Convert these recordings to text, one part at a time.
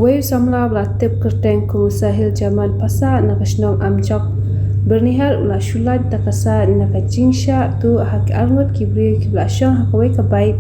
Wei samla blatip kerteng kumusahil zaman pasa nakasnong amjok bernihal ula shulat takasa nakajingsha tu hak arngot kibri kiblasyong hakawai kabait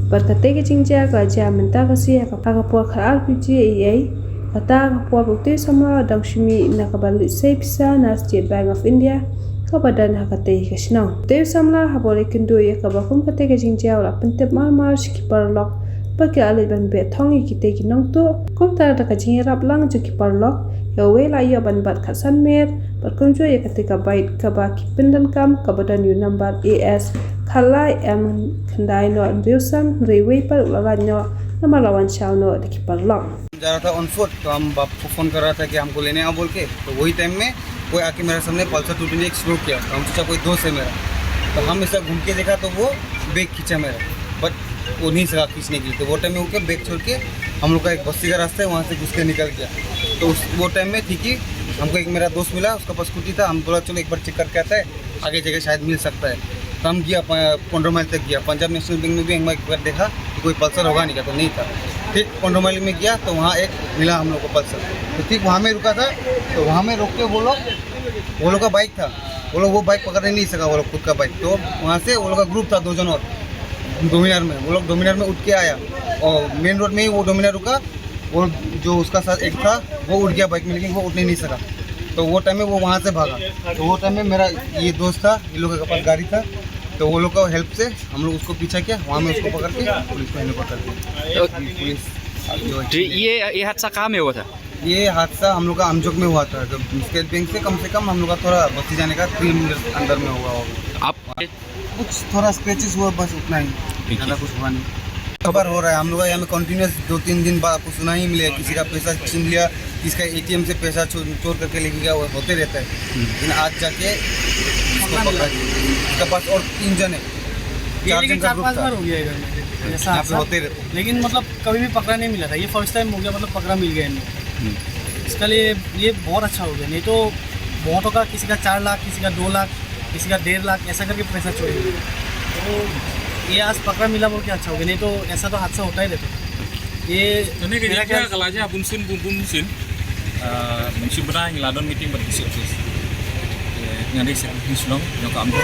berkate ke jingja kelaja menta kasi hakapua khal RPG EA kata hakapua bukti samla dang shumi nakabalik say pisa na State Bank of India kabadan hakate kasnong te samla habole kindu ya kabakum kate ke jingja ula pentip mar skipper lock pakai alit ban betong kita kinong tu kumtar da kajing rap lang jo ki parlok ya we la ya ban bat khasan mer berkunjo ya ketika bait kaba ki pendan kam kabadan yu number AS khalai am khandai no ambiusan rewe par ulala no nama lawan shaw no de ki parlok जा रहा था on foot तो हम बाप को phone कर रहा था कि हमको लेने आओ बोल के तो वही टाइम में कोई आके मेरे सामने पल्सर 220 स्लो किया तो हम सोचा कोई दोस्त है मेरा तो हम ऐसा घूम के देखा तो वो बैग खींचा मेरा बट वो नहीं सका खींचने के लिए तो वो टाइम में उनके बैग छोड़ के हम लोग का एक बस्ती का रास्ता है वहाँ से घुस के निकल गया तो वो टाइम में थी कि हमको एक मेरा दोस्त मिला उसका पास स्कूटी था हम बोला चलो एक बार चेक करके आता है आगे जगह शायद मिल सकता है तो हम गया 15 माइल तक गया पंजाब नेशनल बैंक में भी एक बार देखा कि कोई पल्सर होगा नहीं क्या तो नहीं था ठीक 15 माइल में गया तो वहाँ एक मिला हम लोग को पल्सर तो ठीक वहाँ में रुका था तो वहाँ में रोक के वो लोग का बाइक था वो बाइक पकड़ने नहीं सका वो लोग खुद का बाइक तो वहाँ से वो लोग का ग्रुप था 2 जन और डोमिनार में वो लोग डोमिनार में उठ के आया और मेन रोड में ही वो डोमिनार रुका वो जो उसका साथ एक था वो उठ गया बाइक में लेकिन वो उठने नहीं सका तो वो टाइम में वो वहाँ से भागा तो वो टाइम में मेरा ये दोस्त था ये लोगों के पास गाड़ी था तो वो लोग का हेल्प से हम लोग उसको पीछा किया वहाँ में उसको पकड़ के पुलिस को पकड़ के पुलिस ये हादसा कहाँ में हुआ था? ये हादसा हम लोग का अमजोक में हुआ था जब स्टेट बैंक से कम हम लोग का थोड़ा बस्ती जाने का 3 मिनट अंदर में हुआ होगा आप कुछ थोड़ा स्क्रैचेस हुआ बस उतना ही ज़्यादा कुछ हुआ नहीं खबर हो रहा है हम लोग यहाँ में कंटिन्यूस 2-3 दिन बाद आपको सुना ही मिलेगा किसी का पैसा छीन लिया किसका ATM से पैसा चोर करके लेके गया वो होते रहता है लेकिन आज जाके उसका पास और 3 जन है 4-5 बार हो गया इधर में ऐसा होते रहते लेकिन मतलब कभी भी पकड़ा नहीं मिला था ये फर्स्ट टाइम हो गया मतलब पकड़ा मिल गया इन्हें इसका लिए ये बहुत अच्छा हो गया नहीं तो बहुतों का किसी का 4 लाख किसी का 2 लाख किसी का 1.5 लाख ऐसा करके पैसा चोरी तो ये आज पकड़ा मिला बोल के अच्छा हो गया नहीं तो ऐसा तो हादसा होता ही रहता ये मेरा क्या kalaja bunsun musim benar ngeladon meeting berkisih ngadi hislong yang kambo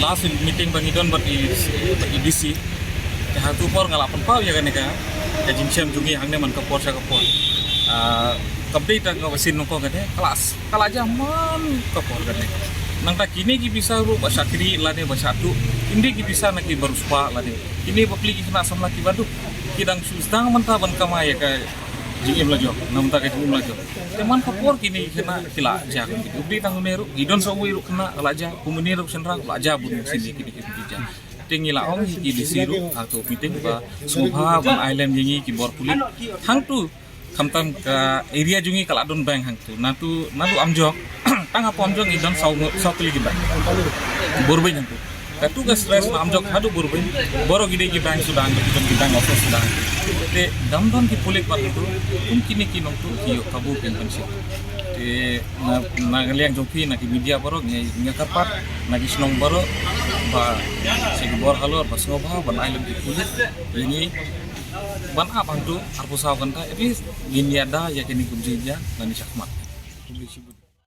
last meeting bangidon berdi DC hatu por ngalapan pau ya kan ka jingsiam jungi hangne man kapor sa kapor kabdei ta ngawasin nongko kan kelas kalaja man kapor kan nang tak kini ki bisa ru bahasa kiri lane bahasa atu indi ki bisa nak baru spa lane ini papli ki kena samla ki bandu kidang susdang menta ban kama ya ka jingim lajo nam ta ka jingim lajo teman kapor kini kena kila ja ki ubdi tang meru gidon so wi ru kena laja kumuni ru senrang laja bun sini kini ki ja tingila ong ki disiru atau meeting ba subha ban island jingi ki bor pulit hang tu kamtam ka area jungi kaladon bank hang tu natu amjok tang apa amjok idon sau kali di bank borben hang tu katu ka stress na amjok hadu borben boro gide ki bank sudah angkat idon ki bank office sudah te damdon ki pulik par itu kini kinong tu ki kabu pension te na ngaliang jongpi na ki media boro ngai kapat na ki snong boro ba sing bor halor ba soba ban island ki pulik ini ban apa tu arpusaw kanta ini gini ada ya kini kumjija ngani sakmat